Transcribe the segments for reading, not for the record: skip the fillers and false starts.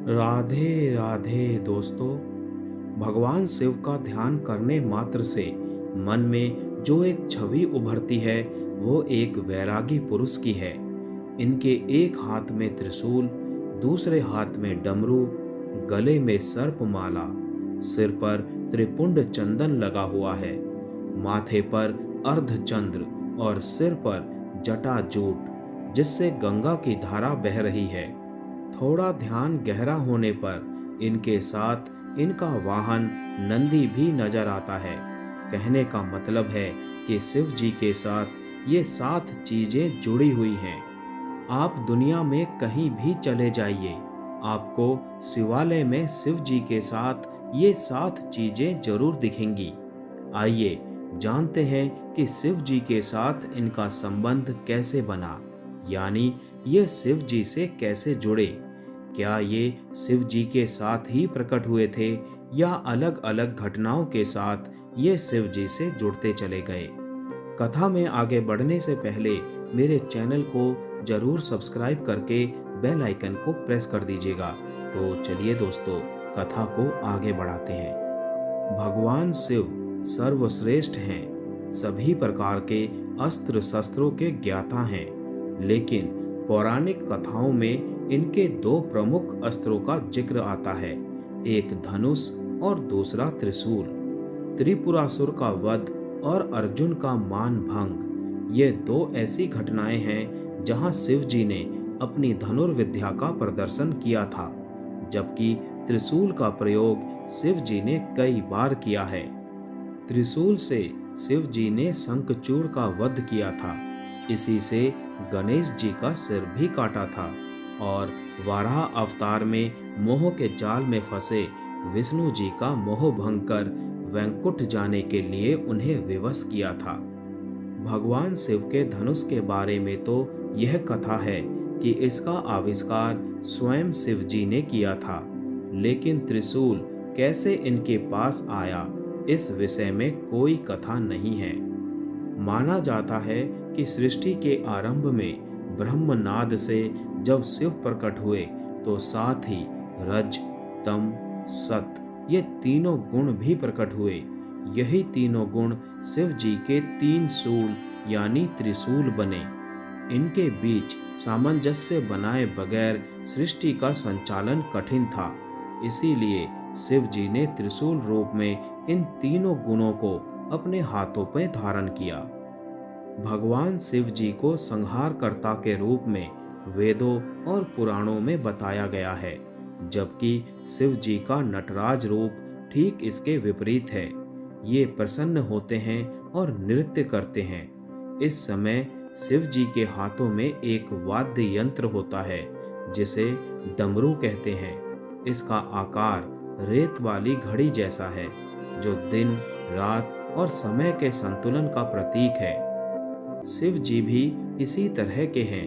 राधे राधे दोस्तों। भगवान शिव का ध्यान करने मात्र से मन में जो एक छवि उभरती है वो एक वैरागी पुरुष की है। इनके एक हाथ में त्रिशूल, दूसरे हाथ में डमरू, गले में सर्पमाला, सिर पर त्रिपुंड चंदन लगा हुआ है, माथे पर अर्धचंद्र और सिर पर जटाजूट जिससे गंगा की धारा बह रही है। थोड़ा ध्यान गहरा होने पर इनके साथ इनका वाहन नंदी भी नजर आता है। कहने का मतलब है कि शिव जी के साथ ये 7 चीजें जुड़ी हुई हैं। आप दुनिया में कहीं भी चले जाइए, आपको शिवालय में शिव जी के साथ ये 7 चीजें जरूर दिखेंगी। आइए जानते हैं कि शिव जी के साथ इनका संबंध कैसे बना, यानी ये शिव जी से कैसे जुड़े। क्या ये शिव जी के साथ ही प्रकट हुए थे या अलग अलग घटनाओं के साथ ये शिव जी से जुड़ते चले गए। कथा में आगे बढ़ने से पहले मेरे चैनल को जरूर सब्सक्राइब करके बेल आइकन को प्रेस कर दीजिएगा। तो चलिए दोस्तों, कथा को आगे बढ़ाते हैं। भगवान शिव सर्वश्रेष्ठ हैं, सभी प्रकार के अस्त्र शस्त्रों के ज्ञाता हैं, लेकिन पौराणिक कथाओं में इनके 2 प्रमुख अस्त्रों का जिक्र आता है, एक धनुष और दूसरा त्रिशूल। त्रिपुरासुर का वध और अर्जुन का मान भंग, ये 2 ऐसी घटनाएं हैं जहां शिव जी ने अपनी धनुर्विद्या का प्रदर्शन किया था, जबकि त्रिशूल का प्रयोग शिव जी ने कई बार किया है। त्रिशूल से शिव जी ने शंखचूड़ का वध किया था, इसी से गणेश जी का सिर भी काटा था, और वाराह अवतार में मोह के जाल में फंसे विष्णु जी का मोह भंग कर वैकुंठ जाने के लिए उन्हें विवश किया था। भगवान शिव के धनुष के बारे में तो यह कथा है कि इसका आविष्कार स्वयं शिव जी ने किया था, लेकिन त्रिशूल कैसे इनके पास आया, इस विषय में कोई कथा नहीं है। माना जाता है कि सृष्टि के आरंभ में ब्रह्मनाद से जब शिव प्रकट हुए तो साथ ही रज, तम, सत ये तीनों गुण भी प्रकट हुए। यही तीनों गुण शिव जी के 3 शूल यानी त्रिशूल बने। इनके बीच सामंजस्य बनाए बगैर सृष्टि का संचालन कठिन था, इसीलिए शिव जी ने त्रिशूल रूप में इन तीनों गुणों को अपने हाथों पर धारण किया। भगवान शिव जी को संहारकर्ता के रूप में वेदों और पुराणों में बताया गया है, जबकि शिव जी का नटराज रूप ठीक इसके विपरीत है। ये प्रसन्न होते हैं और नृत्य करते हैं। इस समय शिव जी के हाथों में एक वाद्य यंत्र होता है जिसे डमरू कहते हैं। इसका आकार रेत वाली घड़ी जैसा है, जो दिन, रात और समय के संतुलन का प्रतीक है। शिव जी भी इसी तरह के हैं।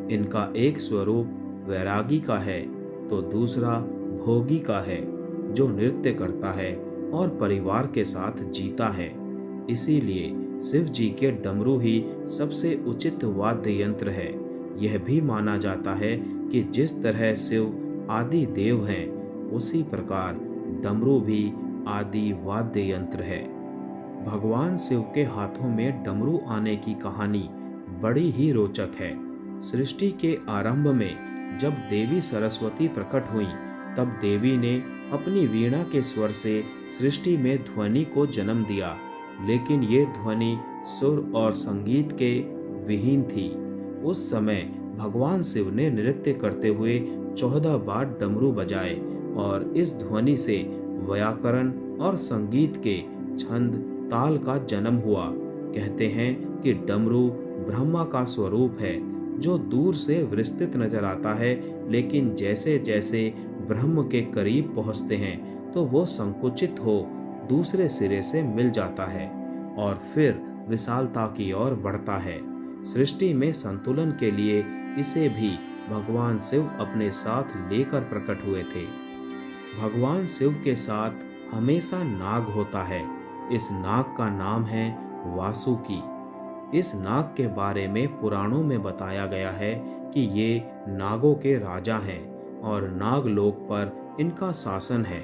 इनका एक स्वरूप वैरागी का है तो दूसरा भोगी का है, जो नृत्य करता है और परिवार के साथ जीता है। इसीलिए शिव जी के डमरू ही सबसे उचित वाद्य यंत्र है। यह भी माना जाता है कि जिस तरह शिव आदि देव हैं, उसी प्रकार डमरू भी आदि वाद्य यंत्र है। भगवान शिव के हाथों में डमरू आने की कहानी बड़ी ही रोचक है। सृष्टि के आरंभ में जब देवी सरस्वती प्रकट हुई, तब देवी ने अपनी वीणा के स्वर से सृष्टि में ध्वनि को जन्म दिया, लेकिन ये ध्वनि सुर और संगीत के विहीन थी। उस समय भगवान शिव ने नृत्य करते हुए 14 बार डमरू बजाए और इस ध्वनि से व्याकरण और संगीत के छंद ताल का जन्म हुआ। कहते हैं कि डमरू ब्रह्मा का स्वरूप है, जो दूर से विस्तृत नजर आता है, लेकिन जैसे जैसे ब्रह्म के करीब पहुंचते हैं तो वो संकुचित हो दूसरे सिरे से मिल जाता है और फिर विशालता की ओर बढ़ता है। सृष्टि में संतुलन के लिए इसे भी भगवान शिव अपने साथ लेकर प्रकट हुए थे। भगवान शिव के साथ हमेशा नाग होता है। इस नाग का नाम है वासुकी। इस नाग के बारे में पुराणों में बताया गया है कि ये नागों के राजा हैं और नागलोक पर इनका शासन है।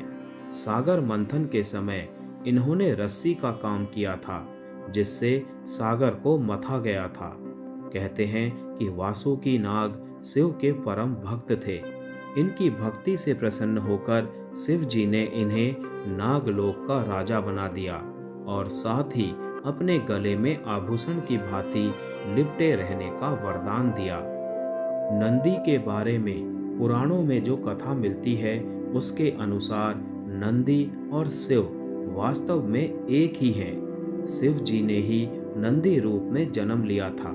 सागर मंथन के समय इन्होंने रस्सी का काम किया था, जिससे सागर को मथा गया था। कहते हैं कि वासुकी नाग शिव के परम भक्त थे। इनकी भक्ति से प्रसन्न होकर शिव जी ने इन्हें नागलोक का राजा बना दिया और साथ ही अपने गले में आभूषण की भांति लिपटे रहने का वरदान दिया। नंदी के बारे में पुराणों में जो कथा मिलती है, उसके अनुसार नंदी और शिव वास्तव में एक ही हैं। शिव जी ने ही नंदी रूप में जन्म लिया था।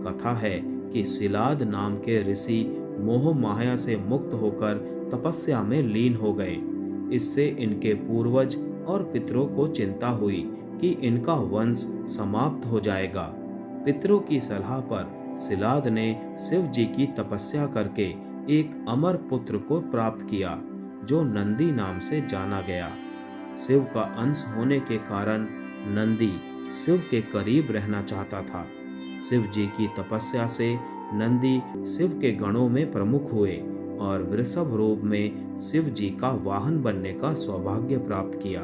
कथा है कि सिलाद नाम के ऋषि मोह माया से मुक्त होकर तपस्या में लीन हो गए। इससे इनके पूर्वज और पितरों को चिंता हुई कि इनका वंश समाप्त हो जाएगा। पितरों की सलाह पर सिलाद ने शिव जी की तपस्या करके एक अमर पुत्र को प्राप्त किया, जो नंदी नाम से जाना गया। शिव का अंश होने के कारण नंदी शिव के करीब रहना चाहता था। शिव जी की तपस्या से नंदी शिव के गणों में प्रमुख हुए और वृषभ रूप में शिव जी का वाहन बनने का सौभाग्य प्राप्त किया।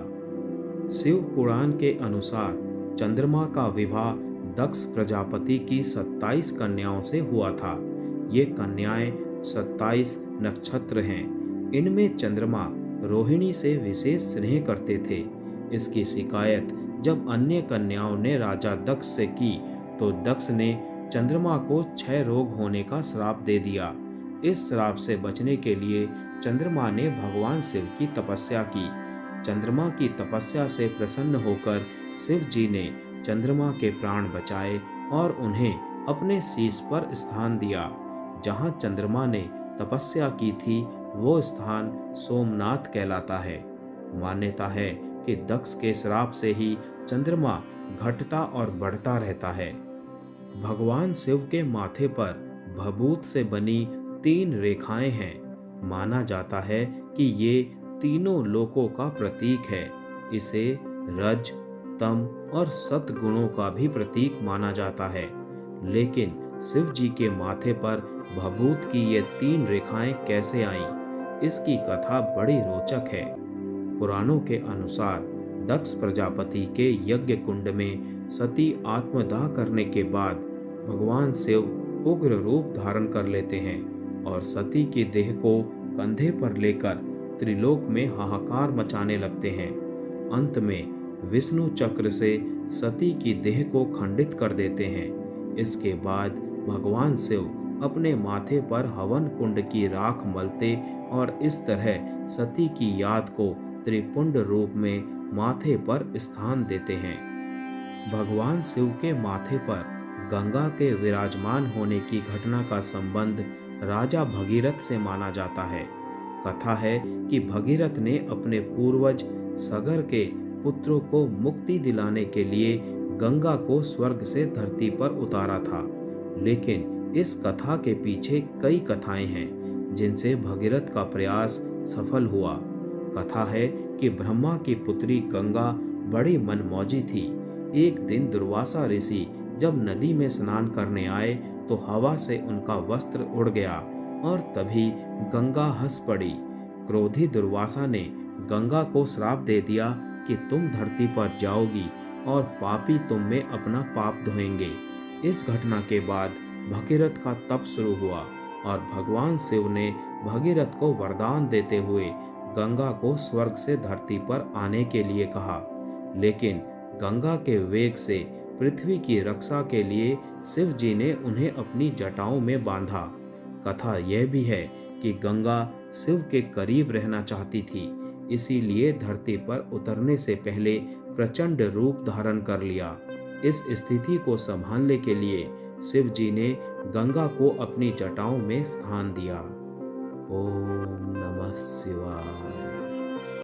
शिव पुराण के अनुसार चंद्रमा का विवाह दक्ष प्रजापति की 27 कन्याओं से हुआ था। ये कन्याएं 27 नक्षत्र हैं। इनमें चंद्रमा रोहिणी से विशेष स्नेह करते थे। इसकी शिकायत जब अन्य कन्याओं ने राजा दक्ष से की, तो दक्ष ने चंद्रमा को क्षय रोग होने का श्राप दे दिया। इस श्राप से बचने के लिए चंद्रमा ने भगवान शिव की तपस्या की। चंद्रमा की तपस्या से प्रसन्न होकर शिव जी ने चंद्रमा के प्राण बचाए और उन्हें अपने शीश पर स्थान दिया। जहां चंद्रमा ने तपस्या की थी, वो स्थान सोमनाथ कहलाता है। मान्यता है कि दक्ष के श्राप से ही चंद्रमा घटता और बढ़ता रहता है। भगवान शिव के माथे पर भभूत से बनी 3 रेखाएं हैं। माना जाता है कि ये तीनों लोकों का प्रतीक है। इसे रज, तम और सत गुणों का भी प्रतीक माना जाता है। लेकिन शिव जी के माथे पर भभूत की ये 3 रेखाएं कैसे आईं, इसकी कथा बड़ी रोचक है। पुराणों के अनुसार दक्ष प्रजापति के यज्ञ कुंड में सती आत्मदाह करने के बाद भगवान शिव उग्र रूप धारण कर लेते हैं और सती की देह को कंधे पर लेकर त्रिलोक में हाहाकार मचाने लगते हैं। अंत में विष्णु चक्र से सती की देह को खंडित कर देते हैं। इसके बाद भगवान शिव अपने माथे पर हवन कुंड की राख मलते और इस तरह सती की याद को त्रिपुंड रूप में माथे पर स्थान देते हैं। भगवान शिव के माथे पर गंगा के विराजमान होने की घटना का संबंध राजा भगीरथ से माना जाता है। कथा है कि भगीरथ ने अपने पूर्वज सगर के पुत्रों को मुक्ति दिलाने के लिए गंगा को स्वर्ग से धरती पर उतारा था। लेकिन इस कथा के पीछे कई कथाएं हैं जिनसे भगीरथ का प्रयास सफल हुआ। कथा है कि ब्रह्मा की पुत्री गंगा बड़ी मनमौजी थी। एक दिन दुर्वासा ऋषि जब नदी में स्नान करने आए तो हवा से उनका वस्त्र उड़ गया और तभी गंगा हंस पड़ी। क्रोधी दुर्वासा ने गंगा को श्राप दे दिया कि तुम धरती पर जाओगी और पापी तुम में अपना पाप धोएंगे। इस घटना के बाद भगीरथ का तप शुरू हुआ और भगवान शिव ने भगीरथ को वरदान देते हुए गंगा को स्वर्ग से धरती पर आने के लिए कहा। लेकिन गंगा के वेग से पृथ्वी की रक्षा के लिए शिव जी ने उन्हें अपनी जटाओं में बांधा। कथा यह भी है कि गंगा शिव के करीब रहना चाहती थी, इसीलिए धरती पर उतरने से पहले प्रचंड रूप धारण कर लिया। इस स्थिति को संभालने के लिए शिव जी ने गंगा को अपनी जटाओं में स्थान दिया। ओम नमः शिवाय।